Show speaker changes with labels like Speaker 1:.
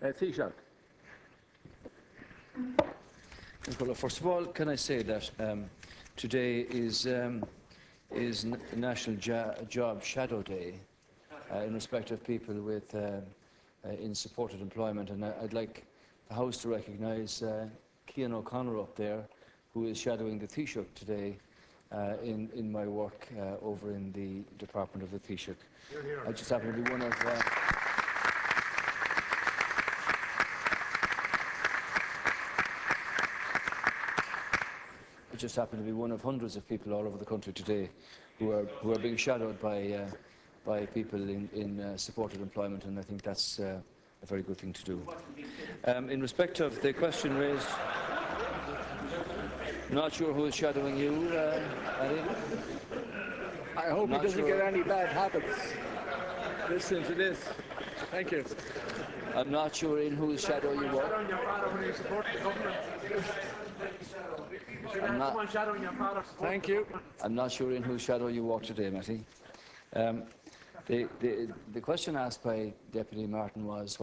Speaker 1: Taoiseach.
Speaker 2: Well, first of all, can I say that today is National Job Shadow Day in respect of people with in supported employment, and I'd like the House to recognise Cian O'Connor up there, who is shadowing the Taoiseach today in my work over in the Department of the Taoiseach. I just happen to be one of I just happen to be one of hundreds of people all over the country today who are being shadowed by people in supported employment, and I think that's a very good thing to do. In respect of the question raised, not sure who is shadowing you, Eddie.
Speaker 1: I hope he doesn't get any bad habits listening to this. Thank you.
Speaker 2: I'm not sure in whose shadow you work.
Speaker 1: Thank you.
Speaker 2: I'm not sure in whose shadow you walk today, Matty. The question asked by Deputy Martin was